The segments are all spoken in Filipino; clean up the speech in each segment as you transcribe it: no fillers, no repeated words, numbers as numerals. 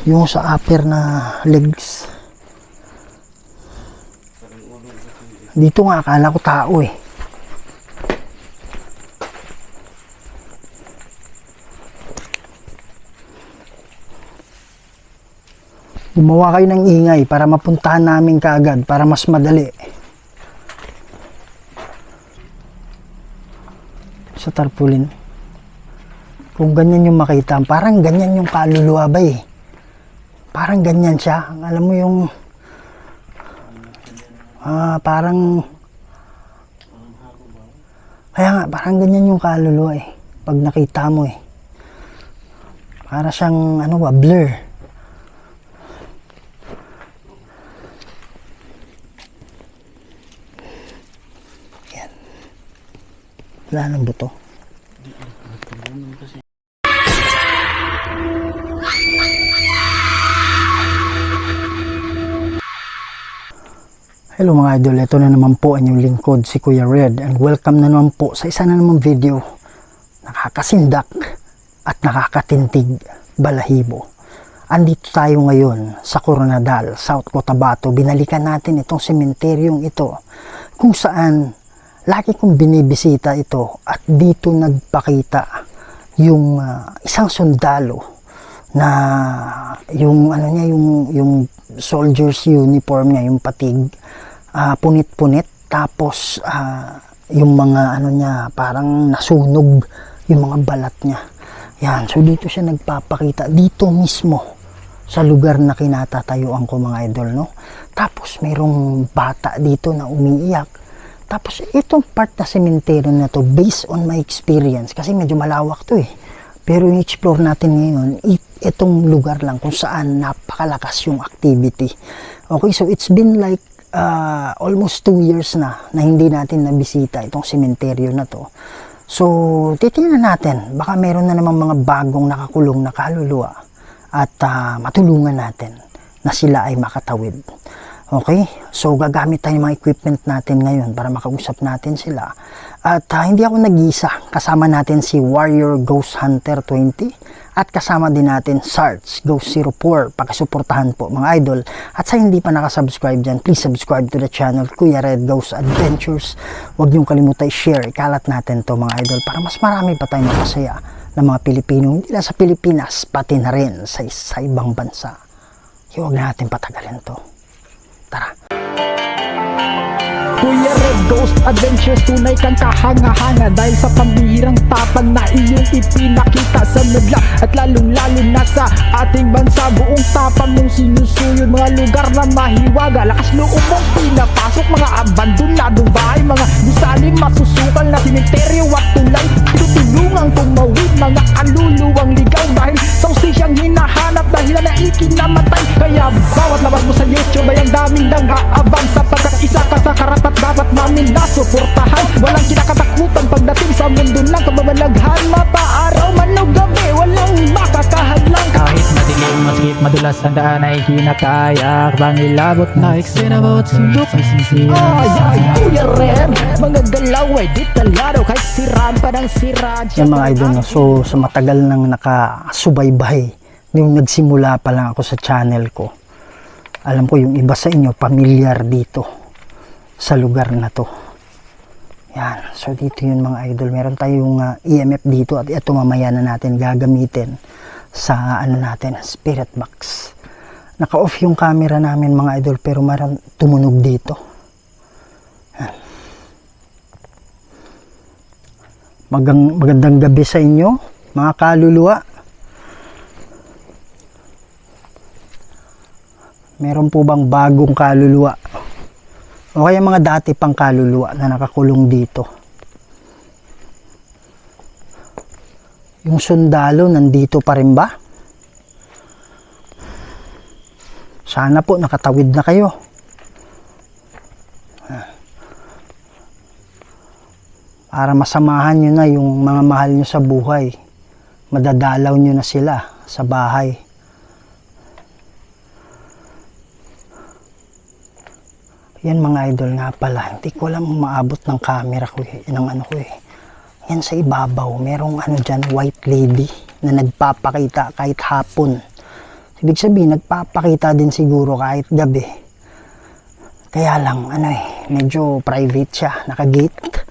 Yung sa upper na legs. Dito nga akala ko tao eh. Gumawa kayo ng ingay para mapuntahan namin kaagad, para mas madali. Sa tarpaulin. Kung ganyan yung makita, parang ganyan yung kaluluwa ba eh. Parang ganyan siya. Alam mo yung parang kaya nga, parang ganyan yung kaluluwa eh. Pag nakita mo eh. Para siyang blur. Yan. Wala nang buto. Hello mga idol, ito na naman po ang inyong lingkod, si Kuya Red, and welcome na naman po sa isa na naman video nakakasindak at nakakatintig balahibo. Andito tayo ngayon sa Coronadal, South Cotabato. Binalikan natin itong sementeryong ito kung saan lagi kong binibisita ito at dito nagpakita yung isang sundalo na yung yung soldier's uniform niya, yung patig, punit-punit, tapos yung mga parang nasunog yung mga balat niya. Yan, so dito siya nagpapakita, dito mismo sa lugar na kinatatayuan ko mga idol, no? Tapos mayroong bata dito na umiiyak. Tapos itong part na cemetery na to, based on my experience, kasi medyo malawak to eh, pero i-explore natin ngayon itong lugar lang kung saan napakalakas yung activity. Okay, so it's been like almost 2 years na hindi natin nabisita itong sementeryo na to. So titingnan natin, baka meron na namang mga bagong nakakulong na kaluluwa at matulungan natin na sila ay makatawid. Okay, so gagamit tayo ng mga equipment natin ngayon para makausap natin sila. At hindi ako nag-iisa, kasama natin si Warrior Ghost Hunter 20 at kasama din natin Sarge Ghost 04. Pakisuportahan po mga idol. At sa hindi pa nakasubscribe dyan, please subscribe to the channel Kuya Red Ghost Adventures. Huwag niyong kalimutan i-share, ikalat natin to mga idol para mas marami pa tayong makasaya ng mga Pilipino, hindi lang sa Pilipinas, pati na rin sa ibang bansa. Huwag na natin patagalin to. Tara. Kuya Red Ghost Adventures, tunay kang kahanga-hanga dahil sa pambihirang tapang na iyong ipinakita sa madla at lalong-lalo na sa ating bansa. Buong tapang mong sinusuyod mga lugar na mahiwaga, lakas loob mong pinapasok mga abandonadong bahay, mga gusaling masusukal na simenteryo at tulay. Tinutulungang tumawid mga kaluluwang ligaw dahil sa ustisyang hinahanap dahil na ikinamatay. Kaya bawat labas mo sa YouTube ay ang daming nag-aabang sapagkat isa ka sa karapat dapat namin nasuportahan. Walang kinakatakutan pagdating sa mundo ng kababalaghan. Mapaaraw man o gabi, walang makakahadlang. Kahit madilim, masikip, madulas ang daan ay hinakayak. Bangilabot na iksinabot, sundok ay sinisiya. Ay, Kuya Red, mga galaw ay detalyado kahit siraan pa ng sira. Yan mga idol, no? So sa matagal nang nakasubaybay, yung nagsimula pa lang ako sa channel ko, alam ko yung iba sa inyo pamilyar dito sa lugar na to. Yan, so dito yun mga idol, meron tayong EMF dito at ito mamaya na natin gagamitin sa natin, spirit box. Naka off yung camera namin mga idol, pero meron tumunog dito. Yan. Magandang gabi sa inyo mga kaluluwa. Meron po bang bagong kaluluwa o kaya mga dati pang kaluluwa na nakakulong dito? Yung sundalo nandito pa rin ba? Sana po nakatawid na kayo. Para masamahan nyo na yung mga mahal nyo sa buhay. Madadalaw nyo na sila sa bahay. Yan mga idol nga pala, hindi ko alam maabot ng camera ko Yan sa ibabaw, merong dyan, white lady na nagpapakita kahit hapon. Ibig sabihin, nagpapakita din siguro kahit gabi. Kaya lang, medyo private siya, naka-gate.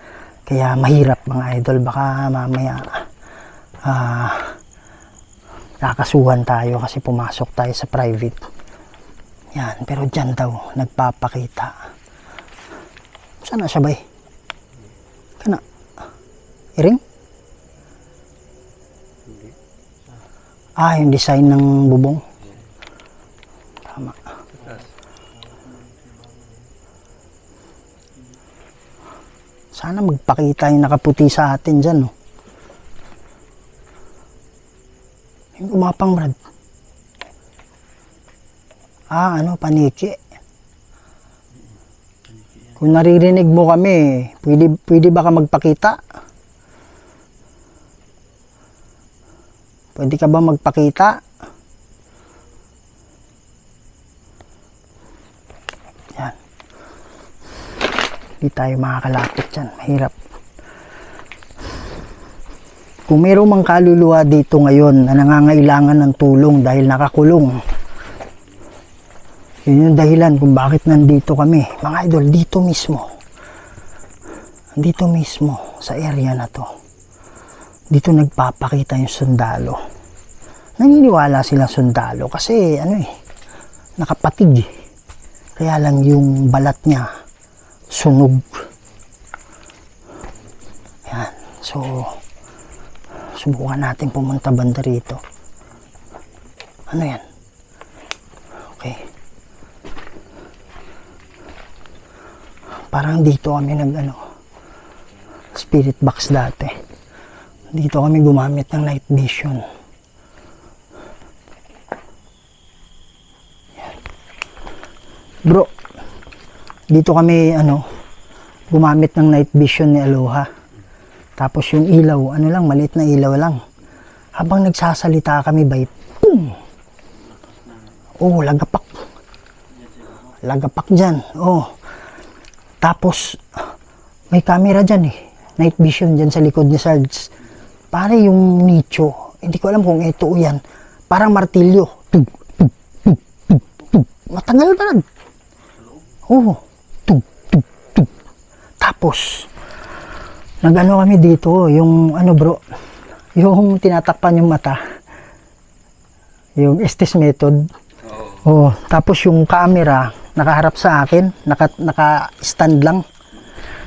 Kaya mahirap mga idol, baka mamaya kakasuhan tayo kasi pumasok tayo sa private. Yan, pero dyan daw, nagpapakita. Sana siya ba eh? Kana? Iring? Yung design ng bubong. Tama. Sana magpakita yung nakaputi sa atin dyan, no? Yung umapang, Brad. Paniki. Kung naririnig mo kami, pwede ba ka magpakita? Pwede ka ba magpakita? Yan. Hindi tayo makakalapit dyan. Mahirap. Kung mayroong mang kaluluwa dito ngayon na nangangailangan ng tulong dahil nakakulong, yun yung dahilan kung bakit nandito kami. Mga idol, dito mismo sa area na to. Dito nagpapakita yung sundalo. Naniniwala silang sundalo kasi nakapatig. Kaya lang yung balat niya sunog. Yan. So, subukan natin pumunta banda rito. Ano yan? Okay. Parang dito kami spirit box dati. Dito kami gumamit ng night vision. Yan. Bro, dito kami gumamit ng night vision ni Aloha. Tapos yung ilaw, maliit na ilaw lang. Habang nagsasalita kami, boom! Lagapak. Lagapak dyan. Tapos, may camera dyan eh. Night vision dyan sa likod ni Sarge. Pare yung nicho. Hindi ko alam kung ito o yan. Parang martilyo. Tug, tug, tug, tug, tug. Matagal ba? Tug, tug, tug. Tapos, kami dito, yung bro, yung tinatakpan yung mata, yung Estes method. Tapos yung camera, nakaharap sa akin, naka-stand lang.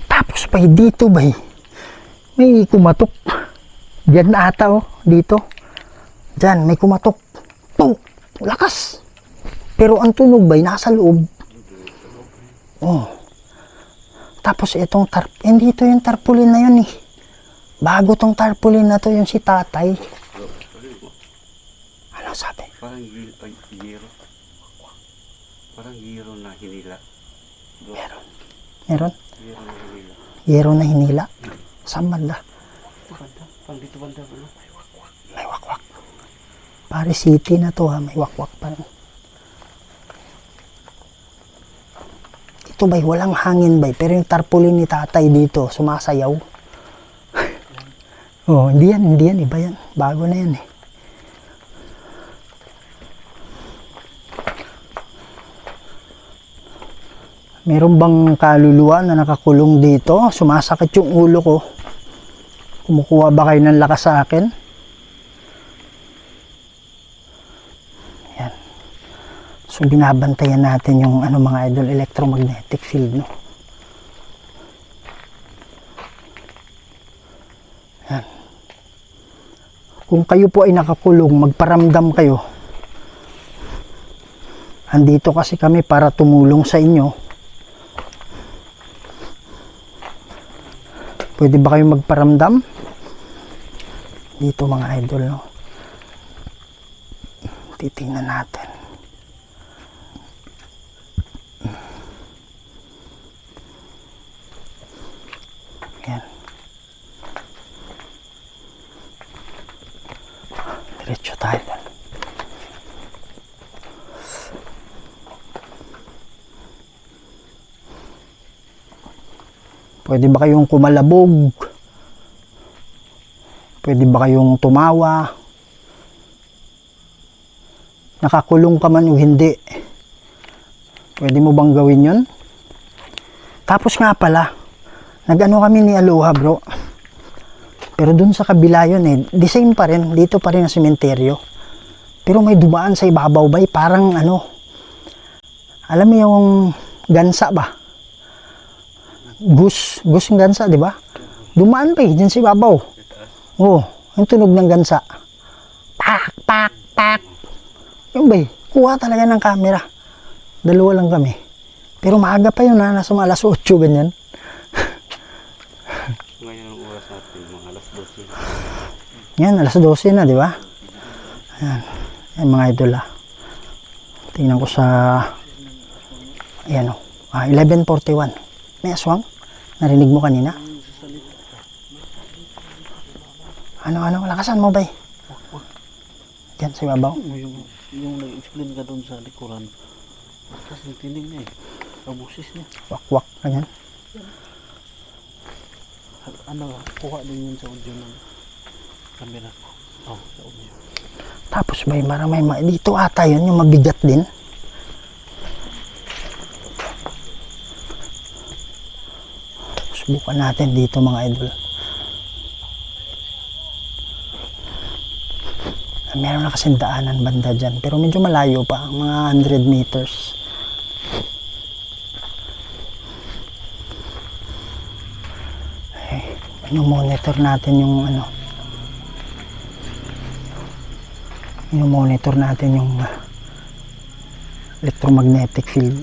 Tapos dito may kumatok. Diyan na ata dito. Diyan, may kumatok. Lakas. Pero ang tunog nasa loob. Tapos itong hindi ito yung tarpaulin na yun eh. Bago tong tarpaulin na to, yung si tatay. Ano sabi? Parang giro. Parang giro na hinila. Meron? Giro na hinila. Yero na hinila. Saan banda? Pang dito banda. May wakwak. Pare city na to may wakwak pa rin. Ito walang hangin pero yung tarpaulin ni tatay dito sumasayaw. Hindi yan, iba yan. Bago na yan eh. Meron bang kaluluwa na nakakulong dito? Sumasakit yung ulo ko. Kumukuha ba kayo ng lakas sa akin? Yan. So binabantayan natin yung mga idol, electromagnetic field, no? Yan. Kung kayo po ay nakakulong, magparamdam kayo. Andito kasi kami para tumulong sa inyo. Pwede ba kayo magparamdam? Dito mga idol, no? Titingnan natin. Yan. Diretso tayo doon. Pwede ba kayong kumalabog? Pwede ba kayong tumawa? nakakulong ka man o hindi. Pwede mo bang gawin yun? Tapos nga pala, nag-ano kami ni Aloha bro. Pero dun sa kabila yun eh, the same pa rin, dito pa rin ang sementeryo. Pero may dumaan sa ibabaw bay, parang ano, alam mo yung gansa ba? Goose yung gansa, di ba? Dumaan pa eh, dyan sa ibabaw. Oo, yung tunog ng gansa. Pak, pak, pak. Yung bay, kuha talaga ng camera. Dalawa lang kami. Pero maaga pa yun ha, nasa mga alas 8 ganyan. Ngayon ang oras natin, mga alas 12. Yan, alas 12 na, di ba? Ayan. Ayan mga idol ha. Tingnan ko sa... Ayan o. 11:41. May aswang? Narinig mo kanina? Ano? Lakasan mo, bay. Diyan, sa ibabaw. Yung nag-explain ka doon sa likuran, kasi nagtinig na eh. Kabusis niya. Wak-wak, ganyan. Ano, kuha din yun sa audio ng camera ko. Oh, sa audio. Tapos bay, maramay dito ata yun, yung mabigat din. Subukan natin dito mga idol. Meron na kasing daanan banda dyan, pero medyo malayo pa, mga 100 meters. Monitor natin yung ano, monitor natin yung electromagnetic field.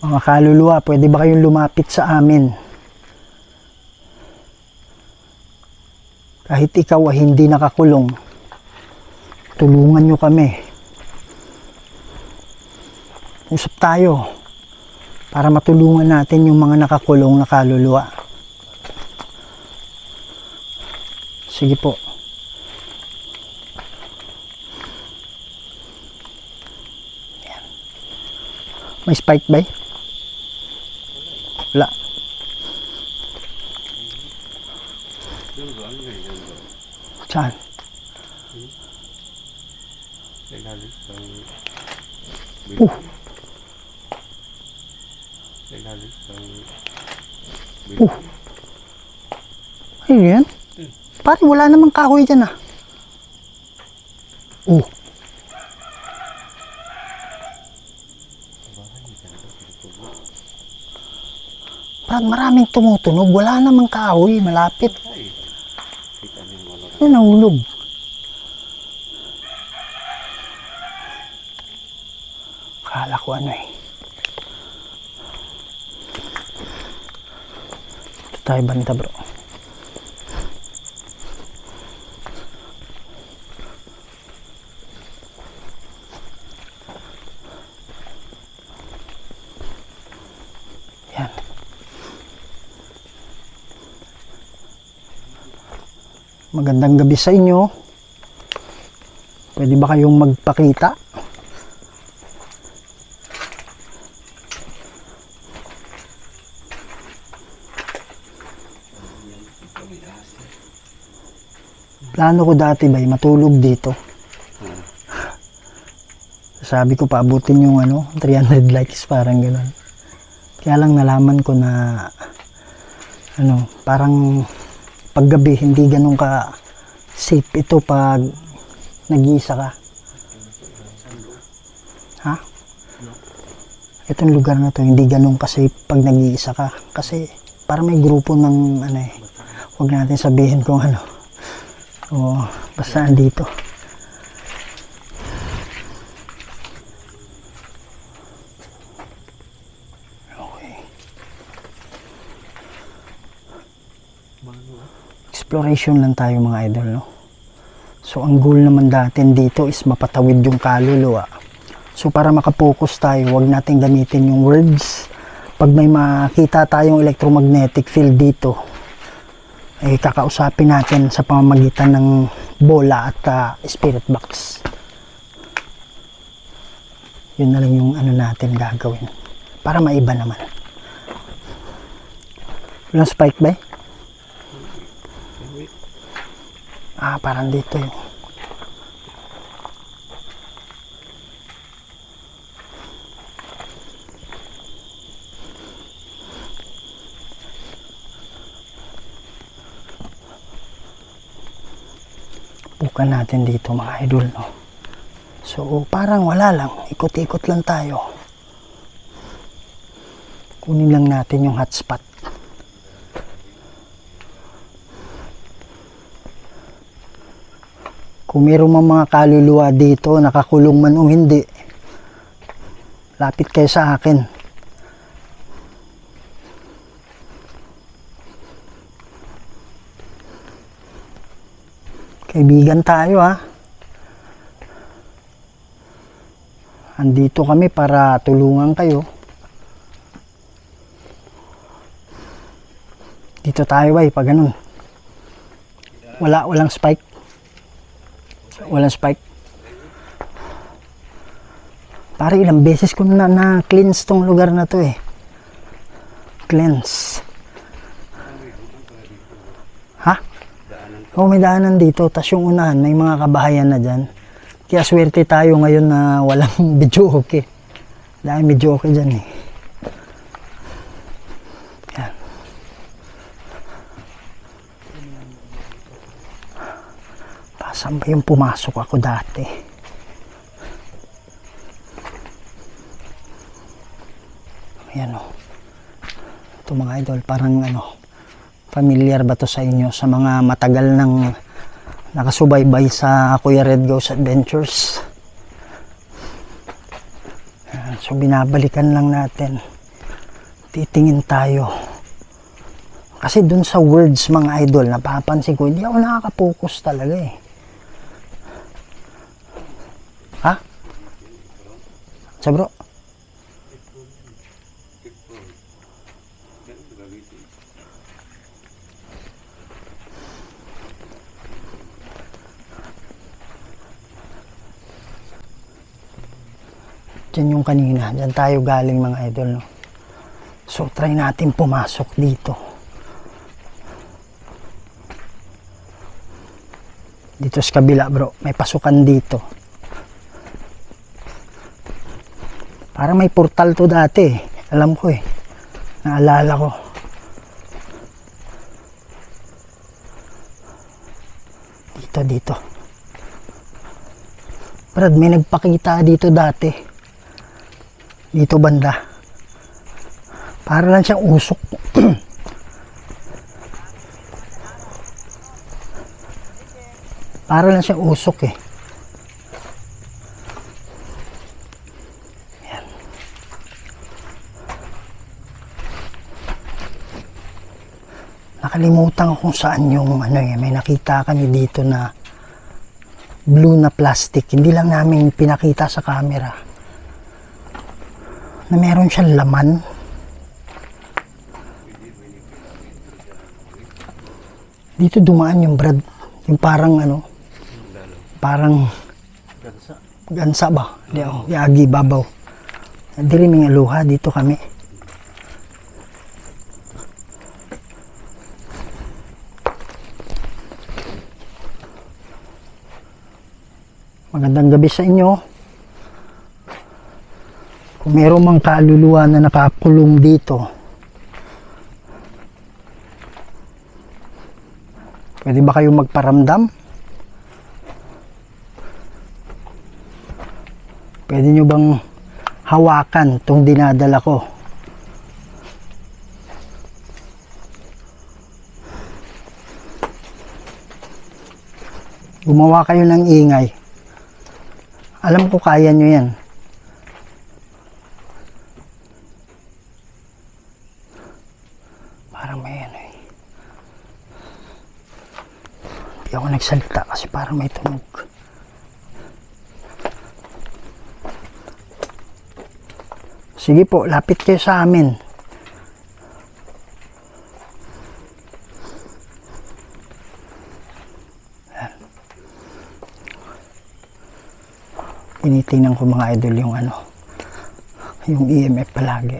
Mga kaluluwa, pwede ba kayong lumapit sa amin? Kahit ikaw ay hindi nakakulong, tulungan nyo kami. Usap tayo para matulungan natin yung mga nakakulong na kaluluwa. Sige po. Yan. May spike ba? Wala. Saan? Ayun yan. Pare, wala namang kahoy dyan ah. Parang maraming tumutunog. Wala namang kahoy. Malapit. Yan, nahulog. Akala ko ano eh. Ito tayo banda bro. Yan. Magandang gabi sa inyo. Pwede ba kayong magpakita? Plano ko dati ba matulog dito. Sabi ko paabutin yung 300 likes, parang gano'n. Kaya lang nalaman ko na parang paggabi hindi ganun ka safe ito pag nag-iisa ka. Ha? Itong lugar na to hindi ganun ka safe pag nag-iisa ka. Kasi parang may grupo ng huwag natin sabihin kung ano. O basta andito. Okay. Exploration lang tayo mga idol, no? So ang goal naman natin dito is mapatawid yung kaluluwa. So para makapokus tayo, huwag natin gamitin yung words. Pag may makita tayong electromagnetic field dito, ay kakausapin natin sa pamamagitan ng bola at spirit box. Yun na lang yung natin gagawin para maiba naman. Walang spike ba? Parang dito yung Bukan natin dito mga idol, no? So parang wala lang, ikot-ikot lang tayo. Kunin lang natin yung hotspot. Kung meron mga kaluluwa dito, nakakulong man o hindi, lapit kayo sa akin. Kaibigan tayo, ha. Andito kami para tulungan kayo. Dito tayo, bay, pag ganun. Walang spike. Walang spike. Pare, ilang beses ko na-cleanse tong lugar na to, eh. Cleanse. Ha? Oh, may daanan dito. Tas yung unahan, may mga kabahayan na dyan. Kaya swerte tayo ngayon na walang video okay. Dahil medyo okay dyan, eh. Yan. Saan ba yung pumasok ako dati? Ayan, o. Ito mga idol, parang ano, familiar ba to sa inyo? Sa mga matagal nang nakasubaybay sa Kuya Red Ghost Adventures. Ayan, so binabalikan lang natin. Titingin tayo. Kasi dun sa words mga idol, napapansin ko, hindi ako nakaka-focus talaga, eh. Ha? Sa bro? Diyan yung kanina. Diyan tayo galing mga idol, no? So, try natin pumasok dito. Dito sa kabila, bro. May pasukan dito. Parang may portal to dati, eh. Alam ko, eh. Naalala ko. Dito. Brad, may nagpakita dito dati. Dito banda. Para lang siyang usok. Para lang siyang usok, eh. Yan. Nakalimutan ko kung saan yung ano, eh. May nakita kami dito na blue na plastic. Hindi lang namin pinakita sa camera. Na meron siyang laman. Dito dumaan yung Brad. Yung parang ano. Parang gansa ba? Di ako. Yagi babaw. Diri may aluha. Dito kami. Magandang gabi sa inyo. Kung meron mang kaluluwa na nakakulong dito, pwede ba kayo magparamdam? Pwede nyo bang hawakan itong dinadala ko? Gumawa kayo ng ingay. Alam ko kaya nyo yan. Parang may ano, eh. Hindi ako nagsalita kasi parang may tunog. Sige po, lapit kayo sa amin. Tinitingnan ko mga idol yung ano, yung EMF palagi.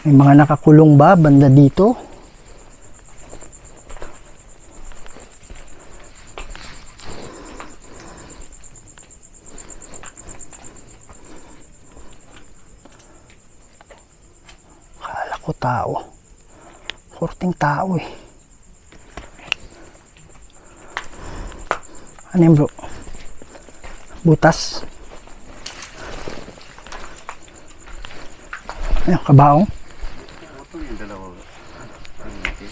May mga nakakulong ba banda dito? Ako tao. Korting tao eh. Ano yun bro? Butas. Ayun, kabaong. Ito yung dalawa. Ang laki.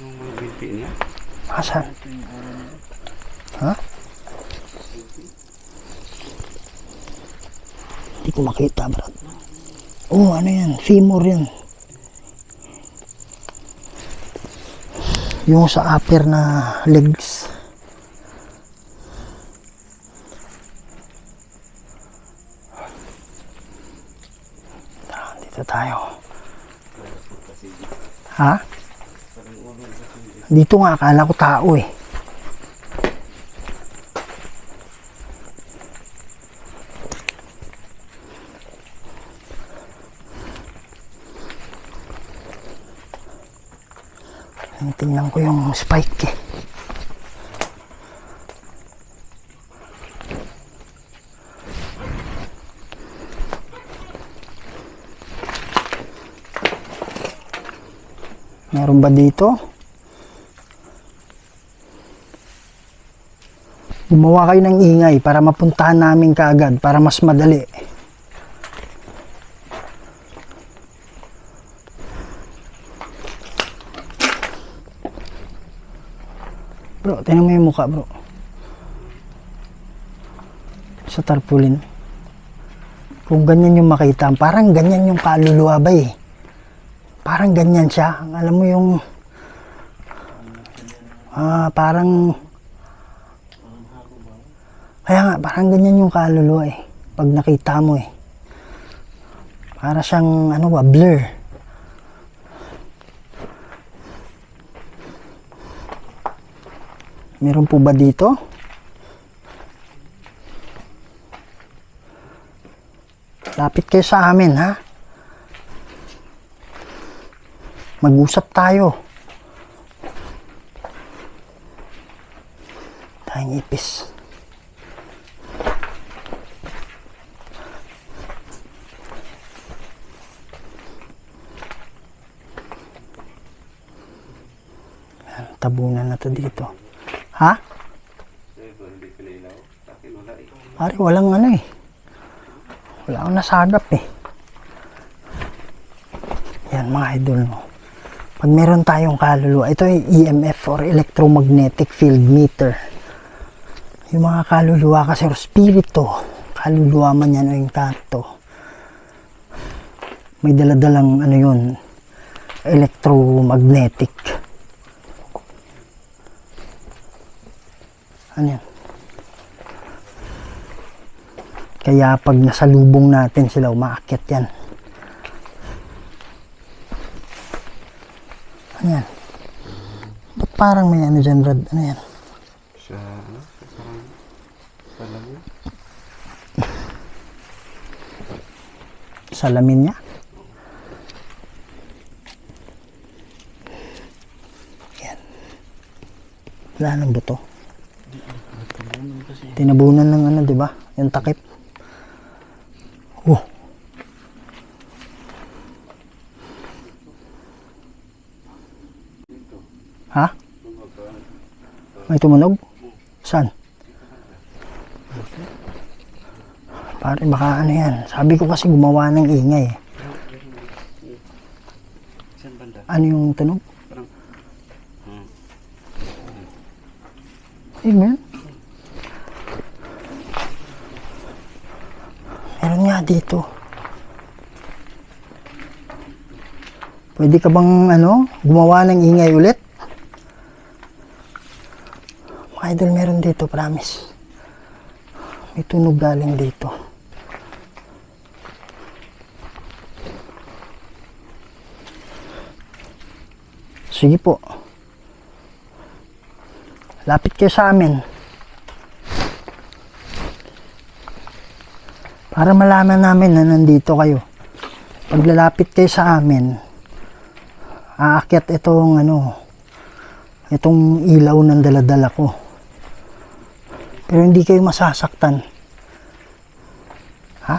Yung mga binti niya. Asan? Ha? Hindi ko makita, bro. Oh, ano yan? Femur yan. Yung sa upper na legs. Dito tayo. Ha? Dito nga, akala ko tao eh. Tingnan ko yung spike eh. Meron ba dito? Gumawa kayo ng ingay para mapuntahan namin kaagad para mas madali. Bro, tingnan mo yung mukha bro. Sa tarpaulin. Kung ganyan yung makita, parang ganyan yung kaluluwa ba eh. Parang ganyan siya. Alam mo yung parang kaya nga, parang ganyan yung kaluluwa eh. Pag nakita mo eh. Para siyang ano ba, blur. Meron po ba dito? Lapit kayo sa amin, ha? Mag-usap tayo. Tayong ipis. Tabunan na to dito. Ha? Hindi pinailaw. Sa akin wala eh. Pare, walang ano eh. Wala akong nasagap eh. Yan mga idol mo. Pag meron tayong kaluluwa, ito ay EMF or electromagnetic field meter. Yung mga kaluluwa kasi or spirito, kaluluwa man yan o yung kanto. May daladalang ano yun, electromagnetic. Ano yan? Kaya pag nasalubong natin sila, umaakyat yan. Ano yan? Ba't parang may ano dyan, Brad? Ano yan? Sa ano? Parang salamin. Salamin niya? Yan. Wala nang buto. Tinabunan ng ano, di ba? Yung takip. Oh. Ha? May tumunog? Saan? Pare, baka ano yan. Sabi ko kasi gumawa ng ingay. Saan banda? Ano yung tunog? Parang Ayun mo yan. Meron nga dito. Pwede ka bang ano, gumawa ng ingay ulit? Mga idol, meron dito, promise. May tunog galing dito. Sige po. Lapit kayo sa amin. Para malaman namin na nandito kayo. Pag lalapit kayo sa amin, aakyat itong ano, itong ilaw ng daladala ko. Pero hindi kayo masasaktan. Ha?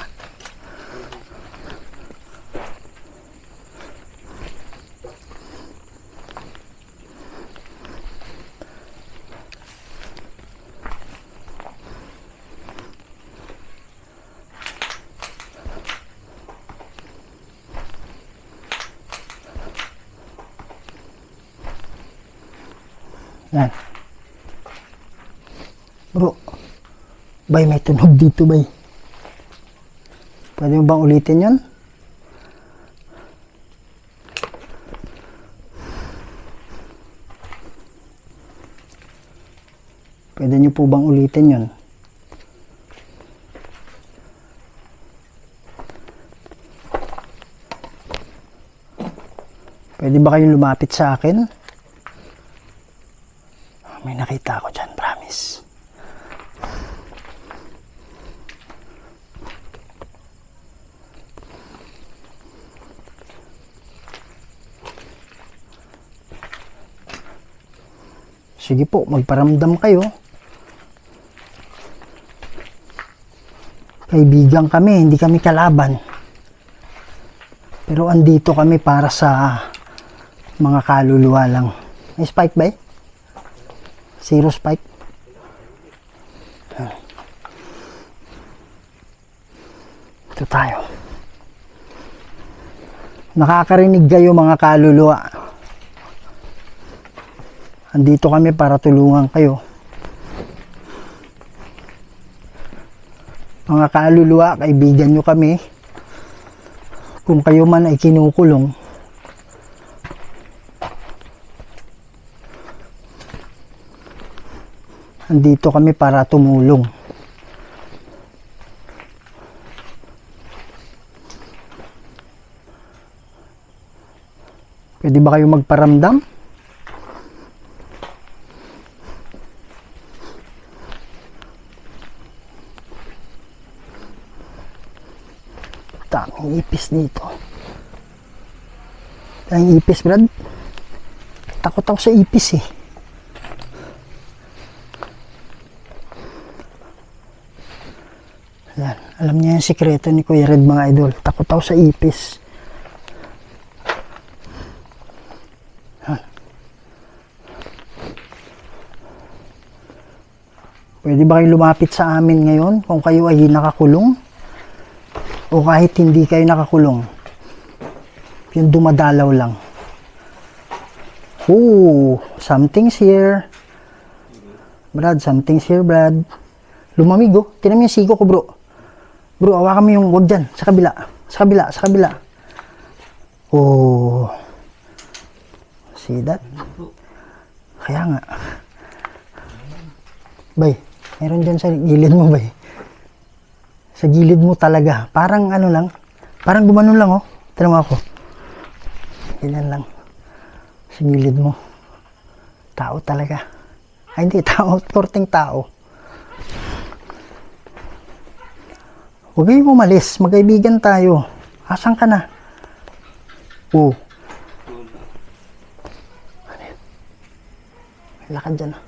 Yan. Bro, bay, may tunog dito, bay. Pwede mo bang ulitin yun? Pwede nyo po bang ulitin yun? Pwede ba kayong lumapit sa akin? May nakita ako dyan, promise. Sige po, magparamdam kayo. Kaibigan kami, hindi kami kalaban. Pero andito kami para sa mga kaluluwa lang. May spike ba eh? Zero spike. Ito tayo. Nakakarinig kayo mga kaluluwa. Andito kami para tulungan kayo. Mga kaluluwa, kaibigan nyo kami. Kung kayo man ay kinukulong, andito kami para tumulong. Pwede ba kayo magparamdam? Daming ipis dito. Daming ipis, Brad. Takot ako sa ipis eh. Yan. Alam niya yung sikreto ni Kuya Red, mga idol. Takot ako sa ipis. Yan. Pwede ba kayo lumapit sa amin ngayon kung kayo ay nakakulong? O kahit hindi kayo nakakulong, yung dumadalaw lang. Ooh, something's here. Brad, something's here, Brad. Lumamig, oh. Tinan mo yung siko ko, bro. Bro, hawakan mo yung wag dyan. Sa kabila. Sa kabila. Sa kabila. Oh. See that? Kaya nga. Bay, meron dyan sa gilid mo, bay. Sa gilid mo talaga. Parang ano lang. Parang gumanon lang, oh. Tignan mo ako. Ganyan lang. Sa gilid mo. Tao talaga. Ay, hindi. Tao. Korteng tao. Huwag kayong umalis. Magkaibigan tayo. Asan ka na? Oh. Lakad dyan, ah.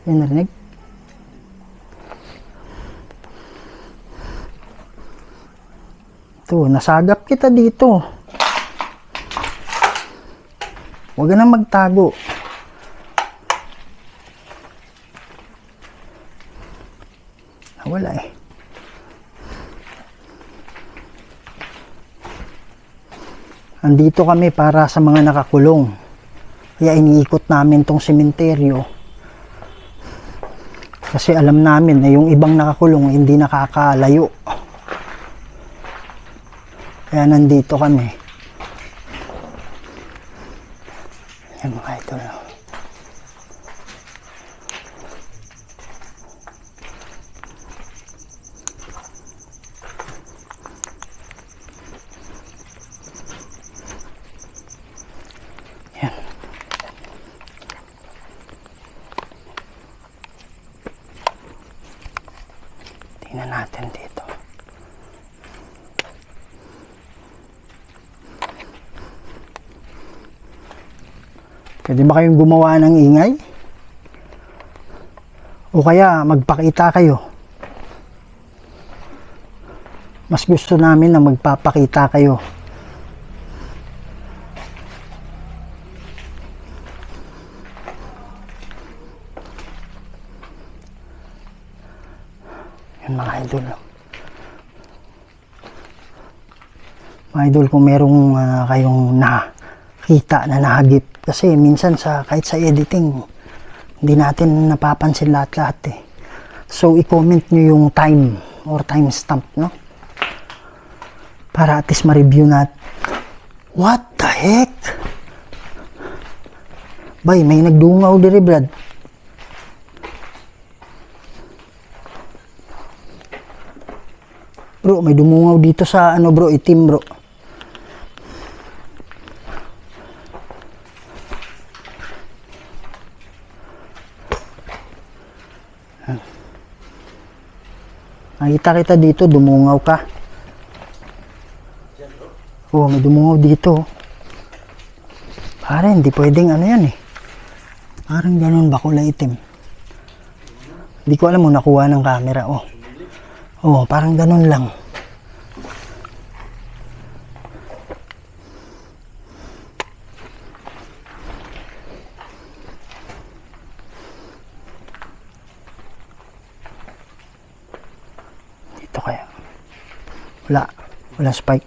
Yan, narinig? Ito, nasagap kita dito. Huwag ka na magtago. Wala eh. Andito kami para sa mga nakakulong. Kaya iniikot namin tong sementeryo. Kasi alam namin na yung ibang nakakulong hindi nakakalayo. Kaya nandito kami. Yan mga idol. Yan. Tingnan natin dito. Pwede ba kayong gumawa ng ingay? O kaya magpakita kayo? Mas gusto namin na magpapakita kayo. Yan mga idol. Mga idol, kung merong kayong nakita na nahagip Kasi minsan kahit sa editing, hindi natin napapansin lahat-lahat eh. So, i-comment nyo yung time or timestamp, no? Para at least ma-review natin. What the heck? Bay, may nagdungaw diri, Brad. Bro, may dumungaw dito sa ano bro, itim bro. Nakita kita dito, dumungaw ka. Oh, may dumungaw dito. Pare, hindi pwedeng ano yan eh. Parang ganun ba kulay itim. Hindi ko alam mo nakuha ng camera. Oh. Oh, parang ganun lang. Dito kaya. Wala spike.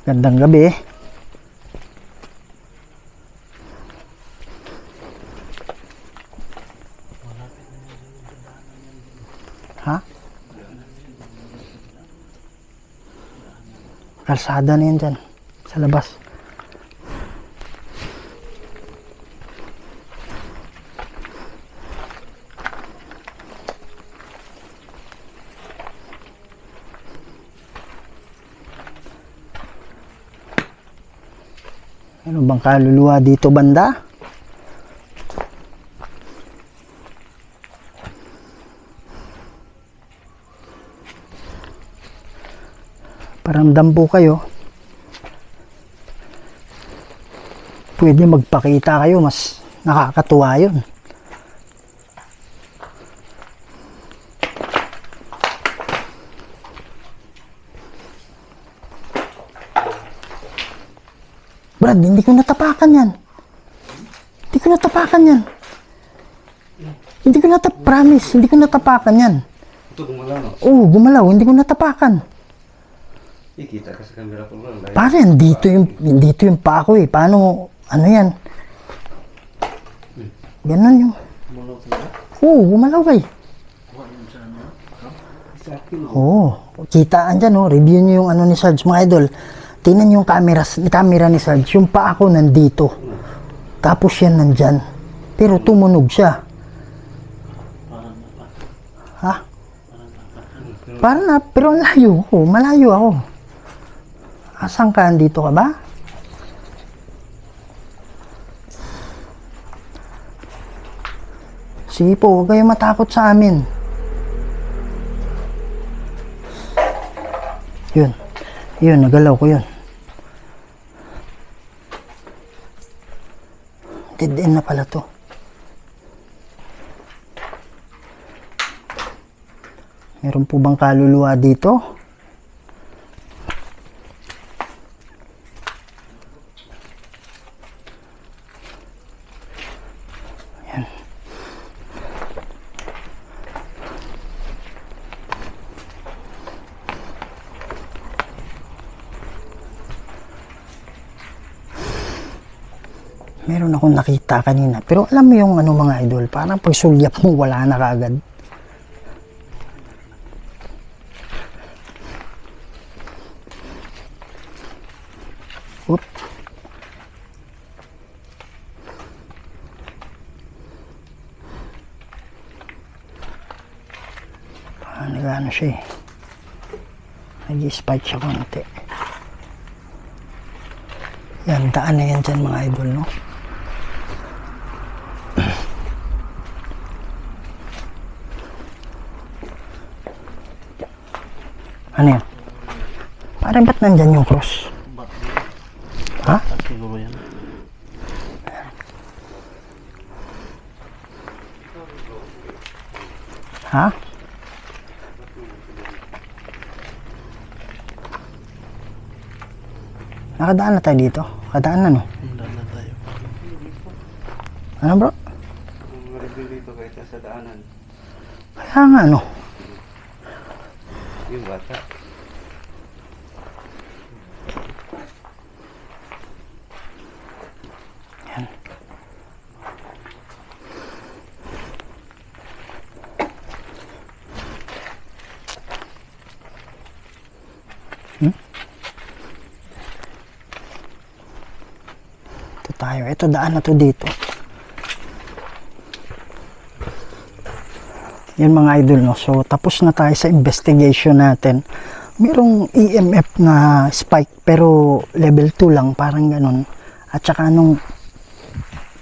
Gandang gabi. Ha? Kalsada na yan dyan. Sa labas. Ano bang kaluluwa dito banda? Paramdam po kayo. Pwede magpakita kayo, mas nakakatuwa yun. Brad, hindi ko natapakan yan. Hindi ko natapakan yan. Promise, hindi ko natapakan yan. Ito gumalaw no? Oo, gumalaw, hindi ko natapakan. Ikita ka sa camera ko lang. Pare, dito yung pa ako eh. Paano, ano yan? Ganon yung... Oo, gumalaw eh. Oo, kitaan dyan oh. Review nyo yung ano ni Sarge, mga idol. Tingnan yung camera ni Sarge. Yung pa ako nandito. Tapos yan nandyan. Pero tumunog siya. Ha? Parang na, pero layo ako. Malayo ako. Asan ka? Andito ka ba? Sige po, huwag kayong matakot sa amin. Yun, nagalaw ko yun. Dead end na pala to. Meron po bang kaluluwa dito? Yan. Meron akong nakita kanina. Pero alam mo yung ano mga idol, parang pag sulyap mo wala na kaagad. Oop. Nag-ano siya eh. Nag-spike siya konti. Yan, daan na yan dyan mga idol, no? Ano yan? Parang ba't nandyan yung cross? Ha? Siguro yan. Ha? Nakadaan na tayo dito. Kadaan na no? Handa na tayo. Ano bro? Ang review dito kahit sa daanan. Kaya nga ano. Yung bata. Yan. Ito tayo. Ito daan na to dito. Yan mga idol, no? So, tapos na tayo sa investigation natin. Merong EMF na spike, pero level 2 lang, parang ganun. At saka nung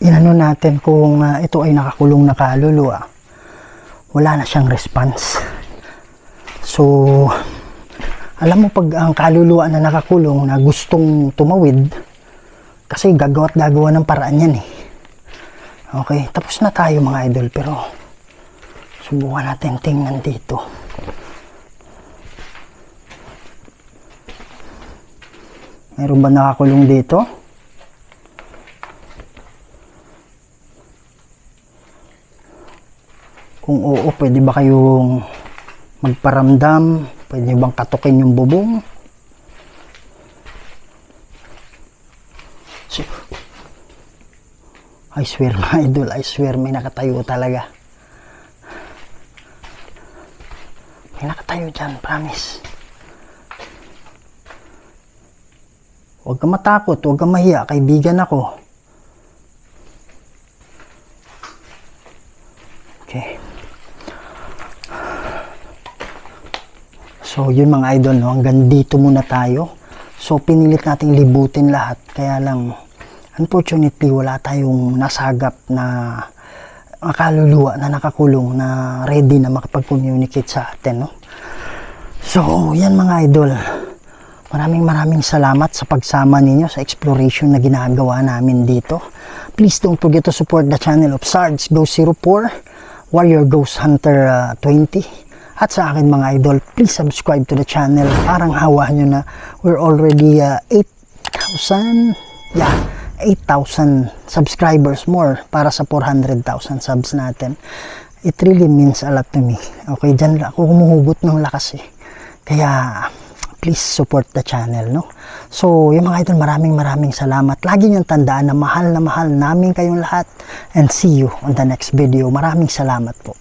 inano natin kung ito ay nakakulong na kaluluwa, wala na siyang response. So, alam mo pag ang kaluluwa na nakakulong na gustong tumawid, kasi gagawa't gagawa ng paraan yan eh. Okay, tapos na tayo mga idol, pero subukan natin tingnan dito. Meron ba nakakulong dito? Kung oo, pwede ba kayong magparamdam? Pwede bang katukin yung bubong? I swear mga idol, I swear may nakatayo talaga. May nakatayo dyan, promise. Huwag kang matakot, huwag kang mahiya, kaibigan ako. Okay. So yun mga idol, no? Hanggang dito muna tayo. So pinilit nating libutin lahat, kaya lang unfortunately wala tayong nasagap na kaluluwa na nakakulong na ready na makapag-communicate sa atin, no? So yan mga idol, maraming salamat sa pagsama ninyo sa exploration na ginagawa namin dito. Please don't forget to support the channel of Sarge Ghost 04, Warrior Ghost Hunter 20. At sa akin mga idol, please subscribe to the channel. Parang hawa nyo na we're already 8,000 subscribers more para sa 400,000 subs natin. It really means a lot to me. Okay, dyan ako humuhugot ng lakas eh. Kaya please support the channel, no? So, yung mga idol, maraming salamat. Lagi niyong tandaan na mahal namin kayong lahat. And see you on the next video. Maraming salamat po.